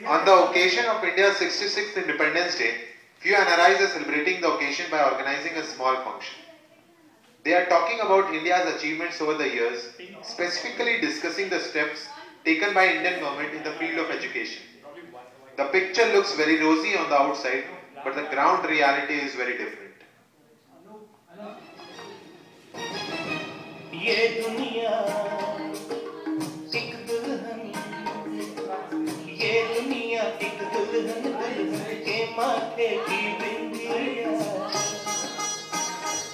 On the occasion of India's 66th Independence Day, few NRIs are celebrating the occasion by organizing a small function. They are talking about India's achievements over the years, specifically discussing the steps taken by Indian government in the field of education. The picture looks very rosy on the outside, but the ground reality is very different. ये दुनिया एक दुल्हन, ये दुनिया एक दुल्हन, दुल्हन के माथे की बिंदिया,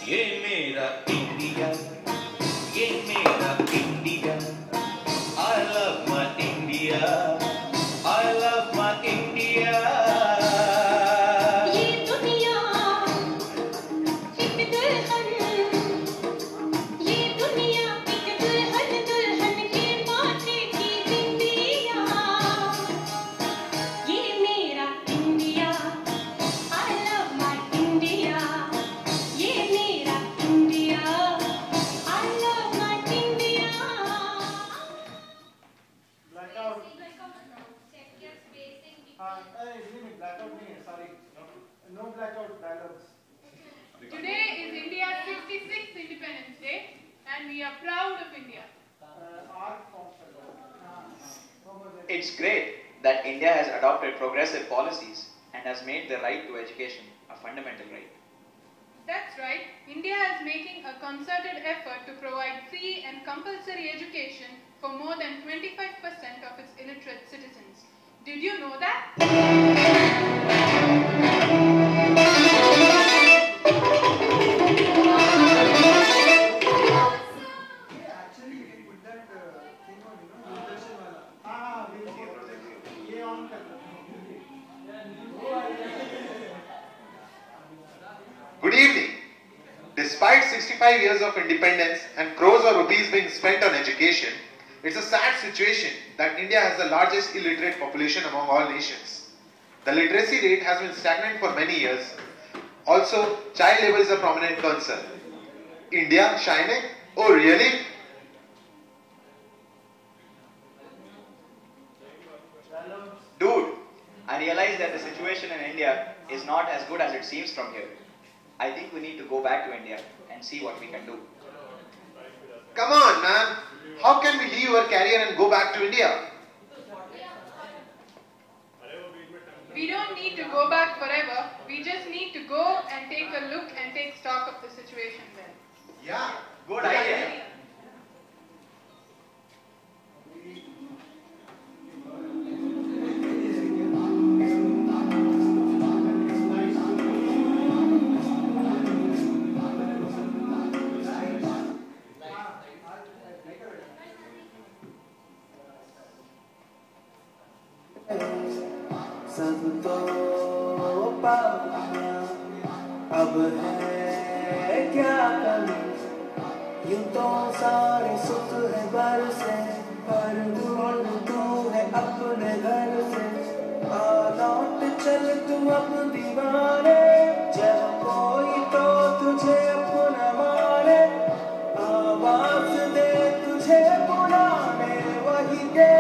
ये मेरा इंडिया, ये मेरा India, I love my India, I love my India. No blackout dialogues. Today is India's 66th Independence Day and we are proud of India. It's great that India has adopted progressive policies and has made the right to education a fundamental right. That's right. India is making a concerted effort to provide free and compulsory education for more than 25% of its illiterate citizens. Did you know that? Good evening. Despite 65 years of independence and crores of rupees being spent on education, it's a sad situation that India has the largest illiterate population among all nations. The literacy rate has been stagnant for many years. Also, child labour is a prominent concern. India, shining? Oh really? Dude, I realize that the situation in India is not as good as it seems from here. I think we need to go back to India and see what we can do. Come on, man. How can we leave our career and go back to India? We don't need to go back forever. We just need to go and take a look and take stock of the situation there. Yeah, Good idea. सब तो पाना अब है क्या कमी, यूं तो सारे सुख है बरसे, पर दूर तू है अपने घर से। आ लौट चल तू अब दीवाने, जब कोई तो तुझे अपना माने, आवाज दे तुझे बुलाने वही दे।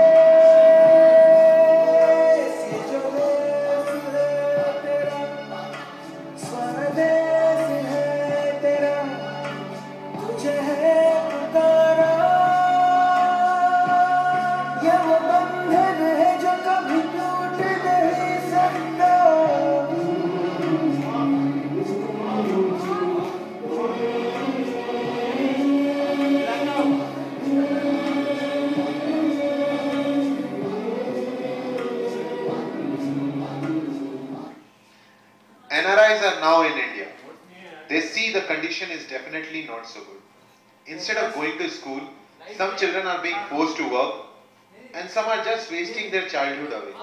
NRIs are now in India. They see the condition is definitely not so good. Instead of going to school, some children are being forced to work and some are just wasting their childhood away.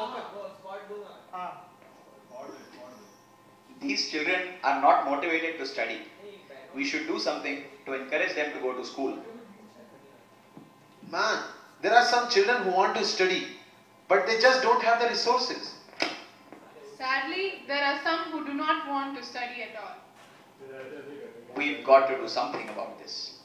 These children are not motivated to study. We should do something to encourage them to go to school. Man, there are some children who want to study, but they just don't have the resources. Sadly, there are some who do not want to study at all. We've got to do something about this.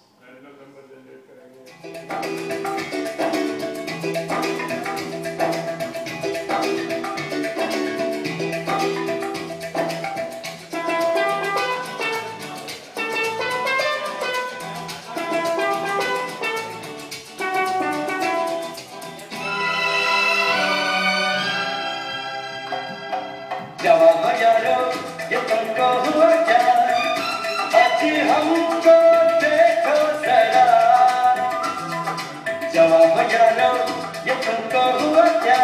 जवाब यारो ये तुमको हुआ क्या,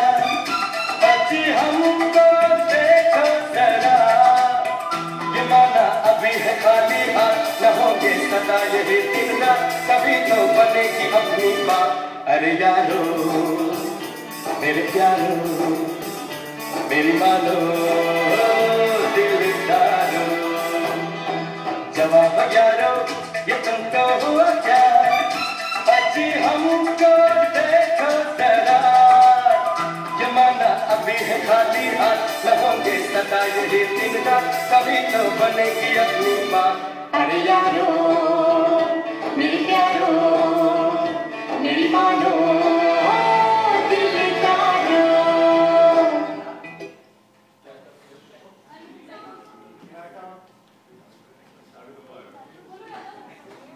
अजी हमको देखो जरा, ये माना अभी है खाली हाथ, न होंगे सदा यही दिन रात, कभी तो बनेगी अपनी बात। अरे यारो मेरे प्यारो मेरी मानो दिलदारो, जवाब यारो ये तुमको हुआ क्या, अजी हमको देखो जरा, ये माना अभी है खाली हाथ, न होंगे सदा यही दिन रात, कभी तो बनेगी अपनी बात। अरे यारो मेरी प्यारो मेरी मानो दिलदारो।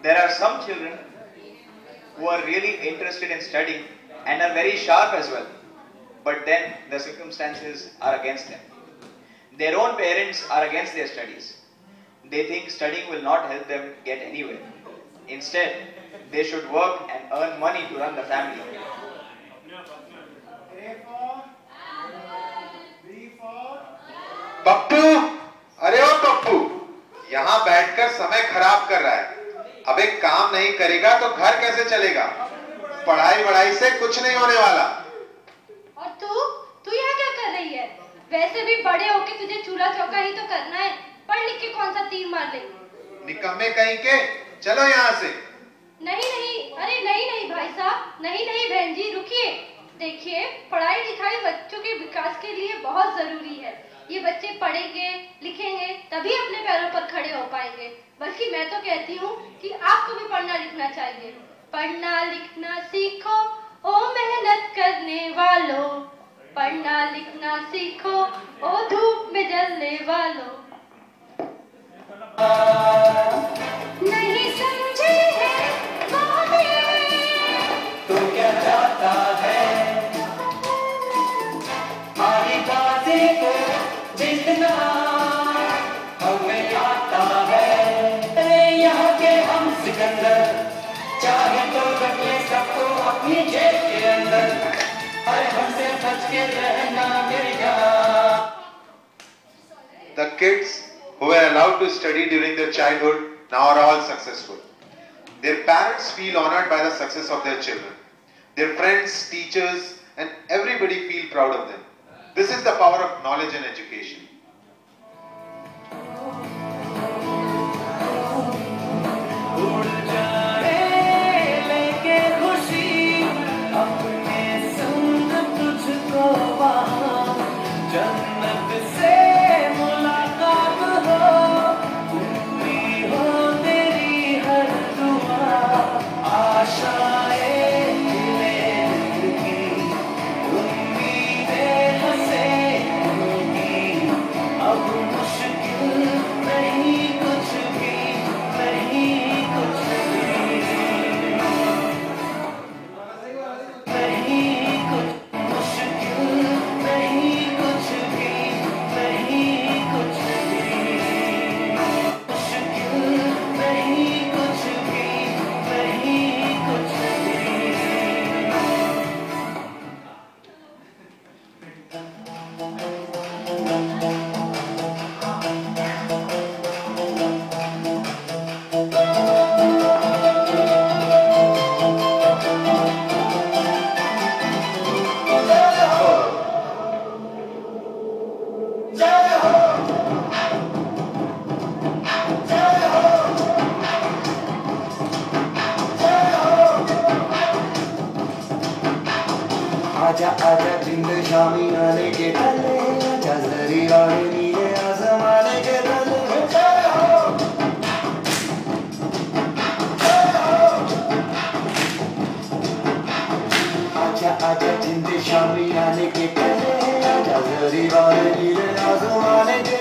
There are some children who are really interested in studying and are very sharp as well, but then the circumstances are against them. Their own parents are against their studies. They think studying will not help them get anywhere. Instead, they should work and earn money to run the family. Pappu, अरे ओ पप्पू, यहाँ बैठकर समय खराब कर रहा है। अब एक काम नहीं करेगा तो घर कैसे चलेगा? पढ़ाई वढ़ाई से कुछ नहीं होने वाला। और तू यहाँ क्या कर रही है? वैसे भी बड़े होके तुझे चूल्हा चौका ही तो करना है, पढ़ लिख के कौन सा तीर मार ले। निकम्मे कहीं के, चलो यहाँ से। नहीं नहीं, अरे नहीं नहीं भाई साहब, नहीं नहीं बहन जी, रुकिए। देखिए, पढ़ाई लिखाई बच्चों के विकास के लिए बहुत जरूरी है। ये बच्चे पढ़ेंगे लिखेंगे तभी अपने पैरों पर खड़े हो पाएंगे। बल्कि मैं तो कहती हूँ कि आपको भी पढ़ना लिखना चाहिए। पढ़ना लिखना सीखो ओ मेहनत करने वालों, पढ़ना लिखना सीखो ओ धूप में जलने वालों। नहीं समझे हैं तो क्या चाहता है, हमारी बातें को जितना हमें आता है। यहाँ के हम सिकंदर चाहे तो रखे सबको अपनी जेब के अंदर, अरे हमसे बच के रहना मेरी जान। The kids who were allowed to study during their childhood now are all successful. Their parents feel honored by the success of their children. Their friends, teachers, and everybody feel proud of them. This is the power of knowledge and education. आजा आजा जिंद शामी आने के तले, आजा जरी वाले नीले आसमाने के तले। आजा आजा जिंद शामी आने के तले, आजा जरी वाले नीले आसमाने के